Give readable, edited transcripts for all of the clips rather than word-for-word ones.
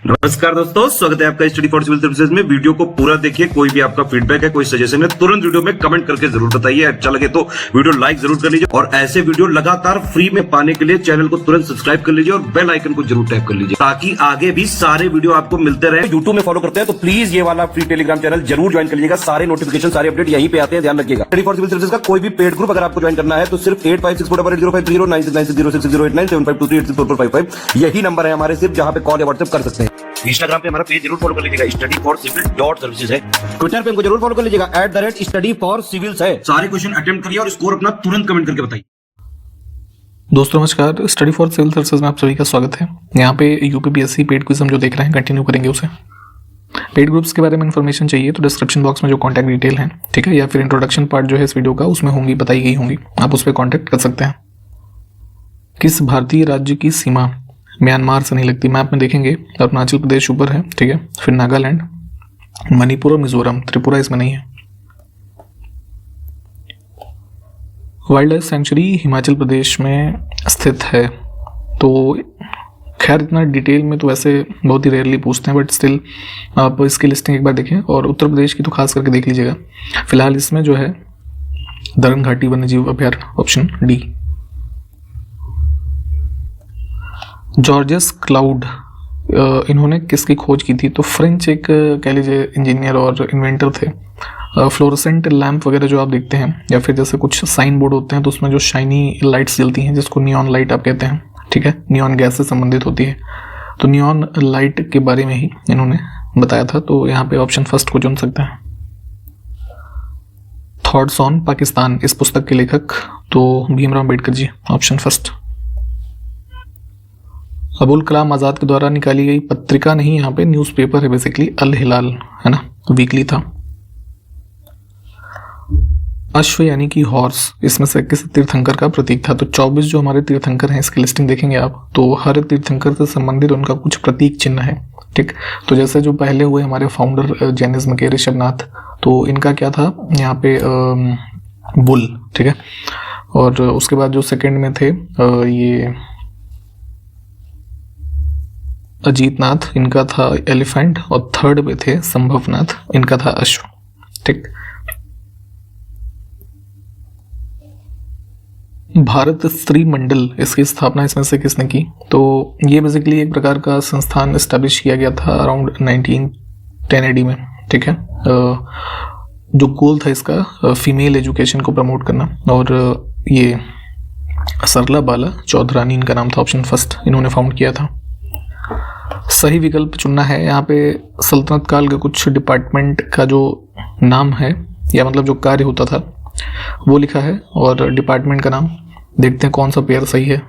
नमस्कार दोस्तों, स्वागत है आपका स्टडी फॉर सिविल सर्विसेज में। वीडियो को पूरा देखिए। कोई भी आपका फीडबैक है, कोई सजेशन है, तुरंत वीडियो में कमेंट करके जरूर बताइए। अच्छा लगे तो वीडियो लाइक जरूर कर लीजिए और ऐसे वीडियो लगातार फ्री में पाने के लिए चैनल को तुरंत सब्सक्राइब कर लीजिए और बेल आइकन को जरूर टैप कर लीजिए ताकि आगे भी सारे वीडियो आपको मिलते रहे। यूट्यूब में फॉलो करते हैं तो प्लीज ये वाला फ्री टेलीग्राम चैनल जरूर ज्वाइन कर लीजिएगा। सारे नोटिफिकेशन, सारे अपडेट यहीं पे आते हैं, ध्यान रखिएगा। स्टडी फॉर सिविल सर्विसेज का कोई भी पेड ग्रुप अगर आपको ज्वाइन करना है तो सिर्फ 8564805690652386089752386445 यही नंबर है हमारे, सिर्फ जहां पे कॉल या व्हाट्सएप कर सकते हैं। इंस्टाग्राम पे हमारा पेज जरूर फॉलो कर लीजिएगा, studyforcivil.services है। ट्विटर पे हमको जरूर फॉलो कर लीजिएगा, @studyforcivils है। सारे क्वेश्चन अटेम्प्ट करिए और स्कोर अपना तुरंत कमेंट करके बताइए। दोस्तों नमस्कार, स्टडी फॉर सिविल सर्विसेज में आप सभी का स्वागत है। यहाँ पे यूपीपीएससी पेड क्विज हम जो देख रहे हैं कंटिन्यू करेंगे उसे। पेड ग्रुप्स के बारे में इन्फॉर्मेशन चाहिए तो डिस्क्रिप्शन बॉक्स में जो कॉन्टैक्ट डिटेल है, ठीक है, या फिर इंट्रोडक्शन पार्ट जो है इस वीडियो का उसमें होंगी, बताई गई होंगी, आप उस पर कॉन्टैक्ट कर सकते हैं। किस भारतीय राज्य की सीमा म्यांमार से नहीं लगती? मैप में देखेंगे अरुणाचल प्रदेश ऊपर है, ठीक है, फिर नागालैंड, मणिपुर और मिजोरम, त्रिपुरा इसमें नहीं है। Wild life sanctuary Himachal Pradesh में स्थित है। तो खैर इतना डिटेल में तो वैसे बहुत ही रेयरली पूछते हैं, बट स्टिल आप इसकी लिस्टिंग एक बार देखें और उत्तर प्रदेश की तो खास करके देख लीजिएगा। फिलहाल इसमें जो है दरंग घाटी वन्यजीव अभयारण्य, ऑप्शन डी। जॉर्जियस क्लाउड इन्होंने किसकी खोज की थी? तो फ्रेंच एक कह लीजिए इंजीनियर और इन्वेंटर थे। फ्लोरोसेंट लैंप वगैरह जो आप देखते हैं या फिर जैसे कुछ साइन बोर्ड होते हैं तो उसमें जो शाइनी लाइट्स जलती हैं जिसको नियॉन लाइट आप कहते हैं, ठीक है, नियॉन गैस से संबंधित होती है, तो नियॉन लाइट के बारे में ही इन्होंने बताया था। तो यहाँ पे ऑप्शन फर्स्ट को चुन सकते हैं। थॉट्स ऑन पाकिस्तान इस पुस्तक के लेखक तो भीमराव अम्बेडकर जी, ऑप्शन फर्स्ट। अबुल कलाम आज़ाद के द्वारा निकाली गई पत्रिका नहीं, यहाँ पे न्यूज़पेपर है बेसिकली, अल हिलाल है ना, वीकली था। अश्व यानी कि हॉर्स इसमें से किस तीर्थंकर का प्रतीक था? तो 24 जो हमारे तीर्थंकर हैं इसकी लिस्टिंग देखेंगे आप तो हर तीर्थंकर से संबंधित उनका कुछ प्रतीक चिन्ह है, ठीक। तो जैसे जो पहले हुए हमारे फाउंडर जैनिज्म के ऋषभनाथ, तो इनका क्या था यहाँ पे बुल, ठीक है, और उसके बाद जो सेकंड में थे ये अजीतनाथ, इनका था एलिफेंट, और थर्ड पे थे संभवनाथ, इनका था अश्व, ठीक। भारत स्त्री मंडल इसकी स्थापना इसमें से किसने की? तो ये बेसिकली एक प्रकार का संस्थान एस्टेब्लिश किया गया था अराउंड 1910 AD में, ठीक है। जो गोल था इसका फीमेल एजुकेशन को प्रमोट करना, और ये सरला बाला चौधरानी इनका नाम था, ऑप्शन फर्स्ट, इन्होंने फाउंड किया था। सही विकल्प चुनना है। यहाँ पे सल्तनत काल के कुछ डिपार्टमेंट का जो नाम है या मतलब जो कार्य होता था वो लिखा है और डिपार्टमेंट का नाम देखते हैं कौन सा पेयर सही है।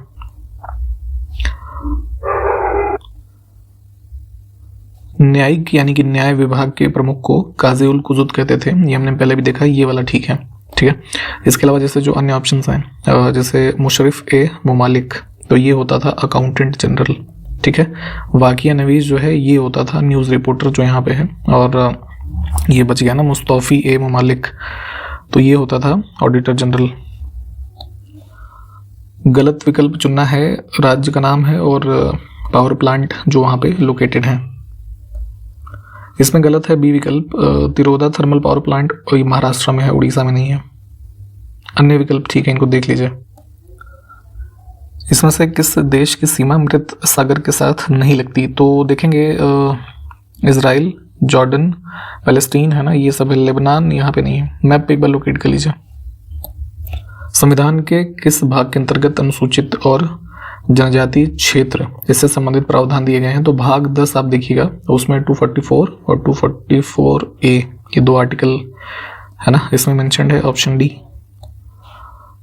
न्यायिक यानी कि न्याय विभाग के प्रमुख को काजी उल कुजुद कहते थे, ये हमने पहले भी देखा, ये वाला ठीक है, ठीक है। इसके अलावा जैसे जो अन्य ऑप्शंस हैं जैसे मुशर्रिफ ए मुमालिक, तो ये होता था अकाउंटेंट जनरल, ठीक है। वाकिया नवीज जो है ये होता था न्यूज़ रिपोर्टर जो यहाँ पे है, और ये बच गया ना मुस्तफ़ी ए मुमालिक, तो ये होता था ऑडिटर जनरल। गलत विकल्प चुनना है। राज्य का नाम है और पावर प्लांट जो वहाँ पे लोकेटेड है। इसमें गलत है बी विकल्प, Tiroda thermal power plant Maharashtra में है, उड़ीसा में नहीं है। अन्य विकल्प ठीक है, इनको देख लीजिए। इसमें से किस देश की सीमा मृत सागर के साथ नहीं लगती? तो देखेंगे इजराइल, जॉर्डन, पैलेस्टीन है ना, ये सब है। लेबनान यहाँ पे नहीं है। मैप पे एक बार लोकेट कर लीजिए। संविधान के किस भाग के अंतर्गत अनुसूचित और जनजातीय क्षेत्र इससे संबंधित प्रावधान दिए गए हैं? तो भाग 10 आप देखिएगा, उसमें 244 और 244A ये दो आर्टिकल है ना, इसमें मेंशन्ड है, ऑप्शन डी।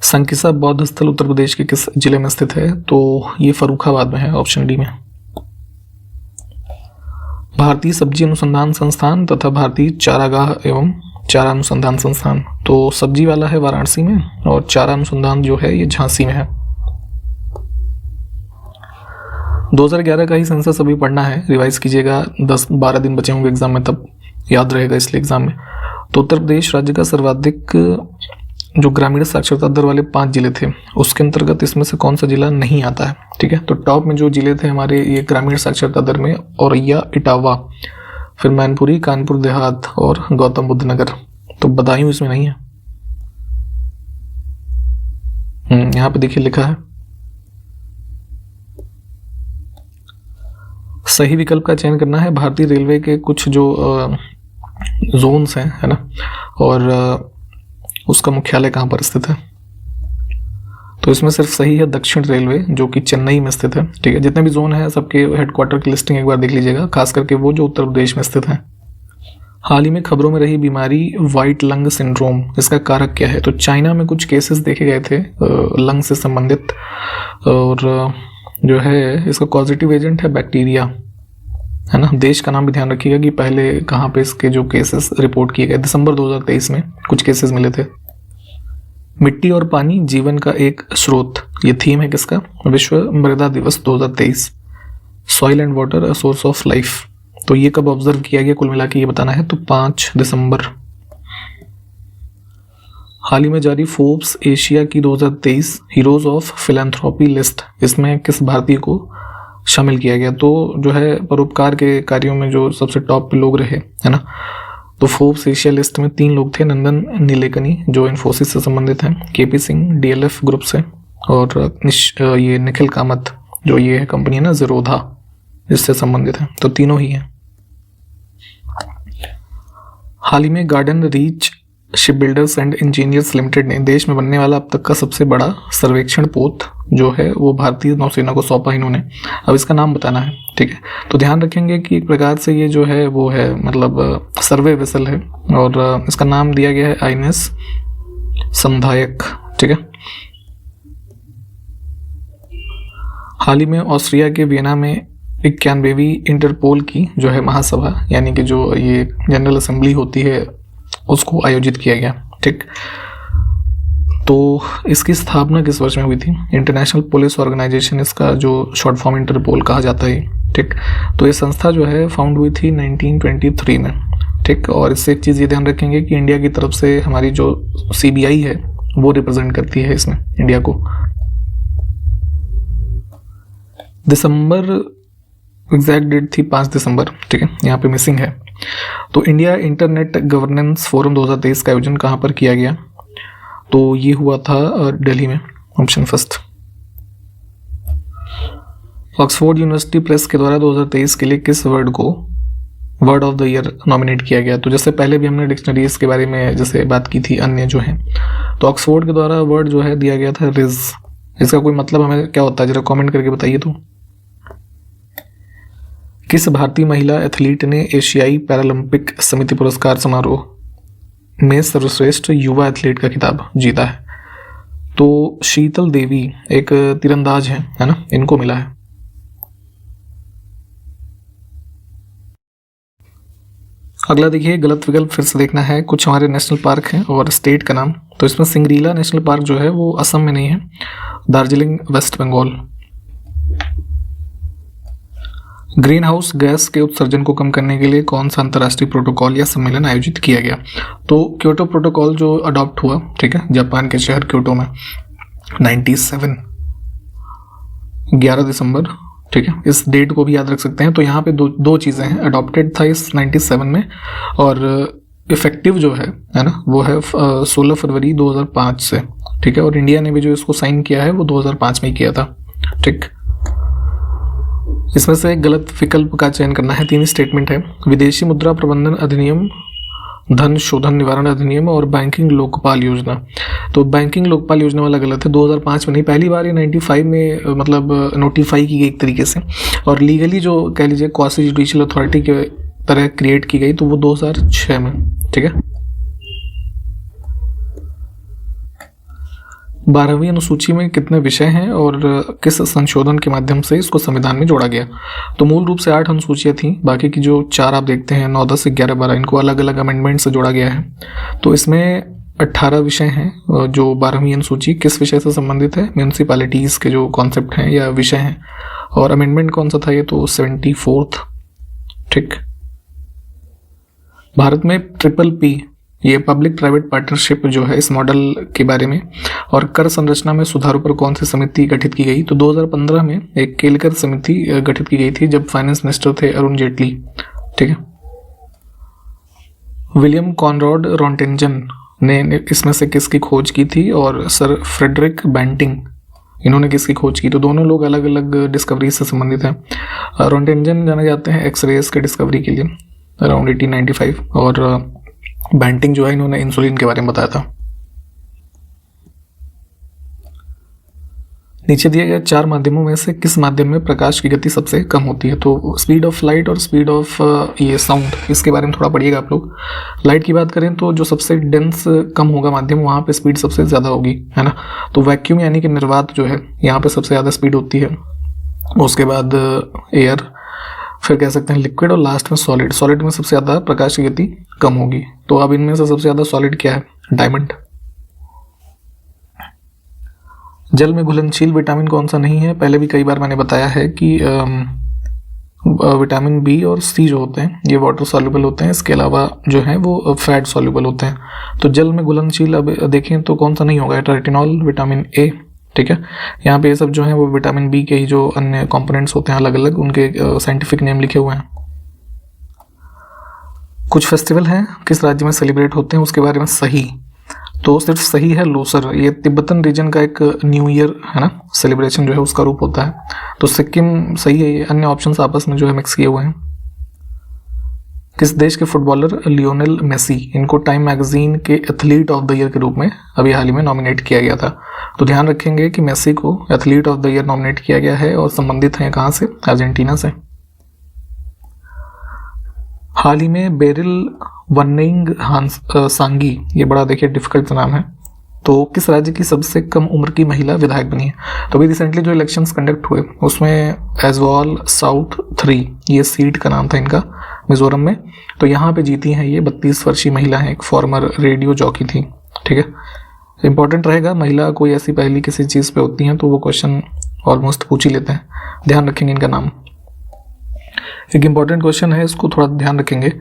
संकिसा बौद्ध स्थल उत्तर प्रदेश के किस जिले में स्थित है? तो ये फर्रुखाबाद में है, ऑप्शन डी में। भारतीय सब्जी अनुसंधान संस्थान तथा भारतीय चारागाह एवं चारा अनुसंधान संस्थान, तो सब्जी वाला है वाराणसी में और चारा अनुसंधान जो है ये झांसी में है। 2011 का ही सेंसस अभी पढ़ना है, रिवाइज कीजिएगा, 10-12 दिन बचे होंगे एग्जाम में, तब याद रहेगा इसलिए एग्जाम में। तो उत्तर प्रदेश राज्य का सर्वाधिक जो ग्रामीण साक्षरता दर वाले 5 जिले थे उसके अंतर्गत इसमें से कौन सा जिला नहीं आता है, ठीक है। तो टॉप में जो जिले थे हमारे ये ग्रामीण साक्षरता दर में, औरैया, इटावा, फिर मैनपुरी, कानपुर देहात और गौतम बुद्ध नगर। तो बदायूं इसमें नहीं है। यहाँ पे देखिए लिखा है सही विकल्प का चयन करना है। भारतीय रेलवे के कुछ जो जोन्स हैं, है ना, और उसका मुख्यालय कहाँ पर स्थित है। तो इसमें सिर्फ सही है दक्षिण रेलवे, जो कि चेन्नई में स्थित है, ठीक है। जितने भी जोन है सबके हेडक्वार्टर की लिस्टिंग एक बार देख लीजिएगा, खास करके वो जो उत्तर प्रदेश में स्थित है। हाल ही में खबरों में रही बीमारी व्हाइट लंग सिंड्रोम, इसका कारक क्या है। तो चाइना में कुछ केसेस देखे गए थे लंग से संबंधित, और जो है इसका पॉजिटिव एजेंट है बैक्टीरिया, है ना। देश का नाम भी ध्यान रखिएगा कि पहले कहाँ पे इसके जो केसेस रिपोर्ट किए गए। दिसंबर 2023 में कुछ केसेस मिले थे। मिट्टी और पानी जीवन का एक स्रोत, ये थीम है किसका, विश्व मृदा दिवस 2023। Soil and water a source of life, तो ये कब ऑब्जर्व किया गया कुल मिला के ये बताना है। तो 5 दिसंबर। हाल ही में जारी फोर्ब्स एशिया की 2023 हीरोज ऑफ फिलैंथ्रोपी लिस्ट, इसमें किस भारतीय को शामिल किया गया। तो जो है परोपकार के कार्यों में जो सबसे टॉप पे लोग रहे, है ना। तो फोर्ब्स एशिया लिस्ट में 3 लोग थे, नंदन नीलेकनी जो इन्फोसिस से संबंधित हैं, केपी सिंह डीएलएफ ग्रुप से, और ये निखिल कामत जो ये कंपनी है ना ज़ीरोधा, इससे संबंधित है। तो तीनों ही हैं। हाल ही में garden reach ship builders and engineers limited ने देश में बनने वाला अब तक का सबसे बड़ा सर्वेक्षण पोत जो है वो भारतीय नौसेना को सौंपा इन्होंने। अब इसका नाम बताना है, ठीक है। तो ध्यान रखेंगे कि एक प्रकार से ये जो है वो है मतलब सर्वे वेसल है, और इसका नाम दिया गया है आईएनएस संधायक, ठीक है। हाल ही में ऑस्ट्रिया के वियना में 91वीं इंटरपोल की जो है महासभा, यानी कि जो ये जनरल असेंबली होती है, उसको आयोजित किया गया, ठीक। तो इसकी स्थापना किस वर्ष में हुई थी। इंटरनेशनल पुलिस ऑर्गेनाइजेशन, इसका जो शॉर्ट फॉर्म इंटरपोल कहा जाता है, ठीक। तो ये संस्था जो है फाउंड हुई थी 1923 में, ठीक। और इससे एक चीज़ ये ध्यान रखेंगे कि इंडिया की तरफ से हमारी जो सीबीआई है वो रिप्रेजेंट करती है इसमें इंडिया को। दिसंबर एग्जैक्ट डेट थी 5 दिसंबर, ठीक है, यहाँ पे मिसिंग है। तो इंडिया इंटरनेट गवर्नेंस फोरम 2023 का आयोजन कहाँ पर किया गया। तो ये हुआ था दिल्ली में, option first. Oxford university press के द्वारा 2023 के लिए किस वर्ड को word of the year nominate किया गया। तो जैसे पहले भी हमने डिक्शनरीज के बारे में जैसे बात की थी अन्य जो हैं, तो ऑक्सफोर्ड के द्वारा वर्ड जो है दिया गया था रिज। इसका कोई मतलब हमें क्या होता है जरा कमेंट करके बताइए। तो किस भारतीय महिला एथलीट ने एशियाई पैरालंपिक समिति पुरस्कार समारोह में सर्वश्रेष्ठ युवा एथलीट का खिताब जीता है। तो शीतल देवी एक तीरंदाज है ना, इनको मिला है। अगला देखिए गलत विकल्प फिर से देखना है। कुछ हमारे नेशनल पार्क हैं और स्टेट का नाम। तो इसमें सिंगरीला नेशनल पार्क जो है वो असम में नहीं है, Darjeeling west Bengal. Greenhouse gas के उत्सर्जन को कम करने के लिए कौन सा अंतर्राष्ट्रीय प्रोटोकॉल या सम्मेलन आयोजित किया गया। तो क्योटो प्रोटोकॉल जो अडॉप्ट हुआ, ठीक है, जापान के शहर क्योटो में 97 11 दिसंबर, ठीक है। इस डेट को भी याद रख सकते हैं। तो यहाँ पे दो चीज़ें हैं, अडॉप्टेड था इस 97 में, और इफेक्टिव जो है ना वो है 16 फरवरी 2005 से, ठीक है। और इंडिया ने भी जो इसको साइन किया है वो 2005 में ही किया था, ठीक। इसमें से गलत विकल्प का चयन करना है। 3 स्टेटमेंट है, विदेशी मुद्रा प्रबंधन अधिनियम, धन शोधन निवारण अधिनियम और बैंकिंग लोकपाल योजना। तो बैंकिंग लोकपाल योजना वाला गलत है, 2005 में नहीं, पहली बार ये 95 में मतलब नोटिफाई की गई एक तरीके से, और लीगली जो कह लीजिए क्वासी जुडिशियल अथॉरिटी के तरह क्रिएट की गई तो वो 2006 में, ठीक है। 12वीं अनुसूची में कितने विषय हैं और किस संशोधन के माध्यम से इसको संविधान में जोड़ा गया। तो मूल रूप से 8 अनुसूचियाँ थी, बाकी की जो 4 आप देखते हैं 9, 10, 11, 12 इनको अलग अलग अमेंडमेंट से जोड़ा गया है। तो इसमें 18 विषय हैं। जो 12वीं अनुसूची किस विषय से संबंधित है, म्यूनसिपैलिटीज़ के जो कॉन्सेप्ट हैं या विषय हैं, और अमेंडमेंट कौन सा था ये, तो 74th, ठीक। भारत में ट्रिपल पी ये पब्लिक प्राइवेट पार्टनरशिप जो है इस मॉडल के बारे में। और कर संरचना में सुधारों पर कौन सी समिति गठित की गई? तो 2015 में एक केलकर समिति गठित की गई थी जब फाइनेंस मिनिस्टर थे अरुण जेटली। ठीक है। विलियम कॉनरॉड रॉन्टेंजन ने इसमें से किसकी खोज की थी? और सर फ्रेडरिक बैंटिंग, इन्होंने किसकी खोज की? तो दोनों लोग अलग अलग डिस्कवरी से संबंधित हैं। रॉन्टेंजन जाने जाते हैं एक्सरेज के डिस्कवरी के लिए अराउंड 1895, और बैंटिंग जो है इन्होंने इंसुलिन के बारे में बताया था। नीचे दिए गए 4 माध्यमों में से किस माध्यम में प्रकाश की गति सबसे कम होती है? तो स्पीड ऑफ लाइट और स्पीड ऑफ ये साउंड, इसके बारे में थोड़ा पढ़िएगा आप लोग। लाइट की बात करें तो जो सबसे डेंस कम होगा माध्यम, वहाँ पे स्पीड सबसे ज़्यादा होगी, है ना। तो वैक्यूम यानी कि निर्वात जो है, यहाँ पे सबसे ज़्यादा स्पीड होती है। उसके बाद एयर, फिर कह सकते हैं लिक्विड, और लास्ट में सॉलिड। सॉलिड में सबसे ज़्यादा प्रकाश की गति कम होगी। तो अब इनमें से सबसे ज़्यादा सॉलिड क्या है? डायमंड। जल में घुलनशील विटामिन कौन सा नहीं है? पहले भी कई बार मैंने बताया है कि विटामिन बी और सी जो होते हैं ये वाटर सॉल्युबल होते हैं, इसके अलावा जो है वो फैट सॉल्युबल होते हैं। तो जल में घुलनशील अब देखें तो कौन सा नहीं होगा? Retinol, vitamin A. ठीक है। यहाँ पे ये सब जो है वो विटामिन बी के ही जो अन्य कंपोनेंट्स होते हैं अलग अलग, उनके साइंटिफिक नेम लिखे हुए हैं। कुछ फेस्टिवल हैं किस राज्य में सेलिब्रेट होते हैं, उसके बारे में सही। तो सिर्फ सही है लोसर, ये तिब्बतन रीजन का एक न्यू ईयर है ना, सेलिब्रेशन जो है उसका रूप होता है। तो सिक्किम सही है। ये अन्य ऑप्शंस आपस में जो है मिक्स किए हुए हैं। किस देश के फुटबॉलर लियोनेल मेसी, इनको टाइम मैगजीन के एथलीट ऑफ द ईयर के रूप में अभी हाल ही में नॉमिनेट किया गया था। तो ध्यान रखेंगे कि मेसी को athlete of the year nominate किया गया है, और संबंधित हैं कहाँ से? अर्जेंटीना से। हाल ही में बेरिल वन्निंग सांगी, ये बड़ा देखिए डिफिकल्ट नाम है, तो किस राज्य की सबसे कम उम्र की महिला विधायक बनी है? तो अभी रिसेंटली जो इलेक्शंस कंडक्ट हुए उसमें एजवाल साउथ 3 ये सीट का नाम था इनका, मिजोरम में। तो यहाँ पे जीती हैं ये 32 वर्षीय महिला हैं, एक फॉर्मर रेडियो जॉकी थी। ठीक है। इंपॉर्टेंट रहेगा, महिला कोई ऐसी पहली किसी चीज़ पे होती हैं तो वो क्वेश्चन ऑलमोस्ट पूछ ही लेते हैं। ध्यान रखेंगे इनका नाम। एक इम्पॉर्टेंट क्वेश्चन है, इसको थोड़ा ध्यान रखेंगे।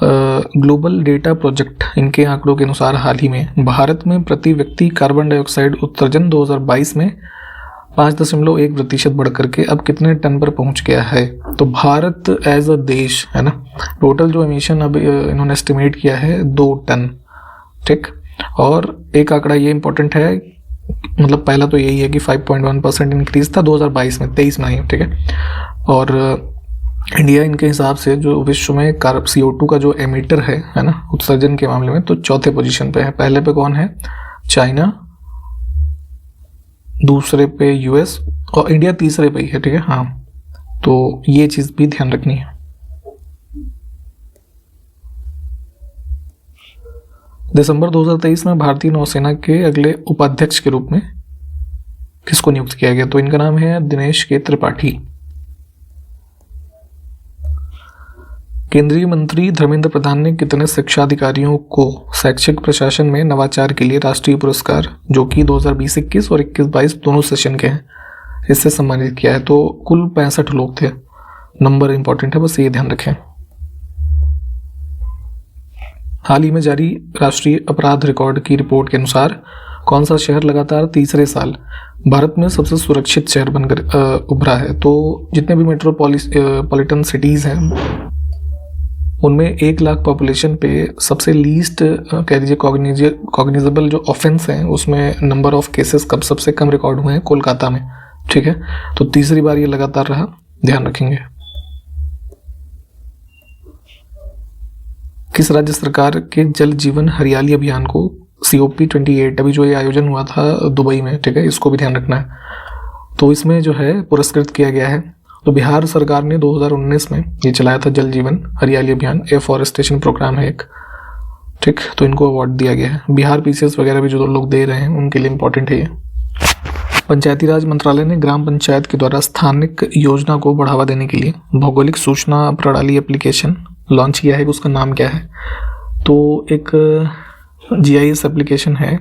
ग्लोबल डेटा प्रोजेक्ट, इनके आंकड़ों के अनुसार हाल ही में भारत में प्रति व्यक्ति कार्बन डाइऑक्साइड उत्सर्जन 2022 में 5.1% बढ़ करके अब कितने टन पर पहुंच गया है? तो भारत एज अ देश है ना, टोटल जो एमिशन अब इन्होंने एस्टिमेट किया है 2 टन। ठीक। और एक आंकड़ा ये इंपॉर्टेंट है, मतलब पहला तो यही है कि 5.1% इंक्रीज था 2022 में, 23 में नहीं। ठीक है। और इंडिया इनके हिसाब से जो विश्व में CO2 का जो एमिटर है ना, उत्सर्जन के मामले में, तो 4थे पोजीशन पे है। पहले पे कौन है? चाइना, दूसरे पे यूएस, और इंडिया तीसरे पे ही है। ठीक है। हाँ, तो ये चीज़ भी ध्यान रखनी है। दिसंबर 2023 में भारतीय नौसेना के अगले उपाध्यक्ष के रूप में किसको नियुक्त किया गया? तो इनका नाम है दिनेश के त्रिपाठी। केंद्रीय मंत्री धर्मेंद्र प्रधान ने कितने शिक्षा अधिकारियों को शैक्षिक प्रशासन में नवाचार के लिए राष्ट्रीय पुरस्कार, जो कि 2020-21 और 21-22 दोनों सेशन के हैं, इससे सम्मानित किया है? तो कुल 65 लोग थे। नंबर इंपॉर्टेंट है, बस ये ध्यान रखें। हाल ही में जारी राष्ट्रीय अपराध रिकॉर्ड की रिपोर्ट के अनुसार कौन सा शहर लगातार तीसरे साल भारत में सबसे सुरक्षित शहर बनकर उभरा है? तो जितने भी मेट्रोपॉलिटन सिटीज़ हैं उनमें 1 लाख पॉपुलेशन पे सबसे लीस्ट कह लीजिए कॉग्निजेबल जो ऑफेंस हैं उसमें नंबर ऑफ केसेस कब सबसे कम रिकॉर्ड हुए हैं? कोलकाता में। ठीक है। तो तीसरी बार ये लगातार रहा, ध्यान रखेंगे। किस राज्य सरकार के जल जीवन हरियाली अभियान को COP28, अभी जो ये आयोजन हुआ था दुबई में, ठीक है, इसको भी ध्यान रखना है, तो इसमें जो है पुरस्कृत किया गया है? तो बिहार सरकार ने 2019 में ये चलाया था जल जीवन हरियाली अभियान, एफॉरेस्टेशन प्रोग्राम है एक। ठीक। तो इनको अवार्ड दिया गया है। बिहार PCS वगैरह भी जो लोग दे रहे हैं उनके लिए इम्पोर्टेंट है ये। पंचायती राज मंत्रालय ने ग्राम पंचायत के द्वारा स्थानिक योजना को बढ़ावा देने के लिए भौगोलिक सूचना प्रणाली एप्लीकेशन लॉन्च किया है, उसका नाम क्या है? तो एक GIS एप्लीकेशन है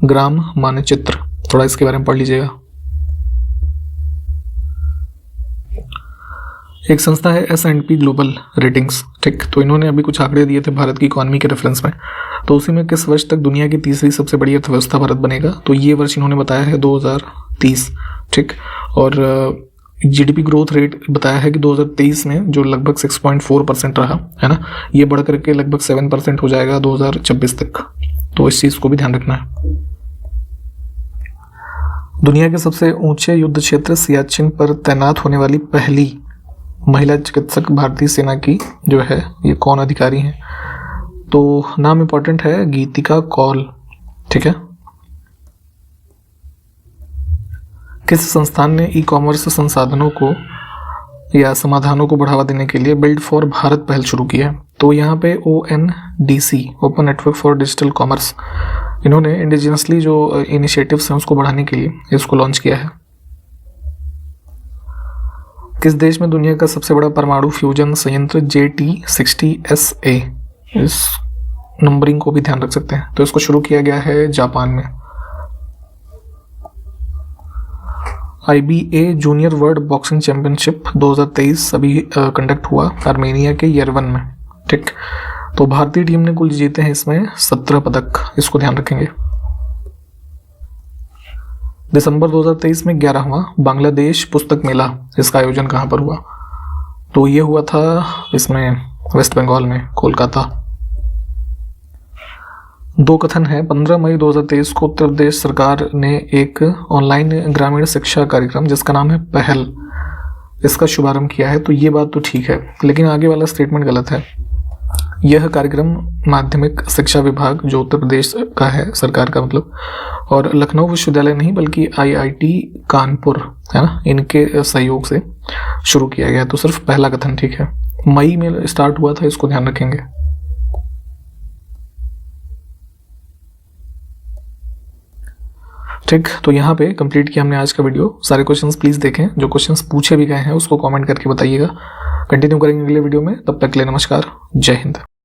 ग्राम मानचित्र, थोड़ा इसके बारे में पढ़ लीजिएगा। एक संस्था है S&P ग्लोबल रेटिंग्स, ठीक। तो इन्होंने अभी कुछ आंकड़े दिए थे भारत की इकॉनमी के रेफरेंस में, तो उसी में किस वर्ष तक दुनिया की तीसरी सबसे बड़ी अर्थव्यवस्था भारत बनेगा, तो ये वर्ष इन्होंने बताया है 2030, ठीक। और जीडीपी ग्रोथ रेट बताया है कि 2023 में जो लगभग 6.4% रहा है ना, ये बढ़ करके लगभग 7% हो जाएगा 2026 तक, तो इस चीज़ को भी ध्यान रखना है। दुनिया के सबसे ऊंचे युद्ध क्षेत्र सियाचिन पर तैनात होने वाली पहली महिला चिकित्सक भारतीय सेना की जो है ये कौन अधिकारी हैं, तो नाम इंपॉर्टेंट है, गीतिका कौल, ठीक है। किस संस्थान ने ई कॉमर्स संसाधनों को या समाधानों को बढ़ावा देने के लिए बिल्ड फॉर भारत पहल शुरू की है, तो यहाँ पे ONDC, open network for digital commerce, इन्होंने इंडिजिनसली जो इनिशिएटिव्स हैं उसको बढ़ाने के लिए इसको लॉन्च किया है। किस देश में दुनिया का सबसे बड़ा परमाणु फ्यूजन संयंत्र JT60SA, इस नंबरिंग को भी ध्यान रख सकते हैं, तो इसको शुरू किया गया है जापान में। IBA junior world boxing championship 2023 अभी कंडक्ट हुआ आर्मेनिया के येरेवन में, ठीक। तो भारतीय टीम ने कुल जीते हैं इसमें 17 पदक, इसको ध्यान रखेंगे। दिसंबर 2023 में 11वां बांग्लादेश पुस्तक मेला, इसका आयोजन कहाँ पर हुआ, तो ये हुआ था इसमें वेस्ट बंगाल में, कोलकाता। दो कथन है, 15 मई 2023 को उत्तर प्रदेश सरकार ने एक ऑनलाइन ग्रामीण शिक्षा कार्यक्रम जिसका नाम है पहल, इसका शुभारंभ किया है, तो ये बात तो ठीक है, लेकिन आगे वाला स्टेटमेंट गलत है। यह कार्यक्रम माध्यमिक शिक्षा विभाग जो उत्तर प्रदेश का है, सरकार का मतलब, और लखनऊ विश्वविद्यालय नहीं बल्कि IIT कानपुर है ना, इनके सहयोग से शुरू किया गया, तो सिर्फ पहला कथन ठीक है। मई में स्टार्ट हुआ था, इसको ध्यान रखेंगे। ठीक, तो यहाँ पे कंप्लीट किया हमने आज का वीडियो। सारे क्वेश्चंस प्लीज़ देखें, जो क्वेश्चंस पूछे भी गए हैं उसको कमेंट करके बताइएगा। कंटिन्यू करेंगे अगले वीडियो में, तब तक के लिए नमस्कार, जय हिंद।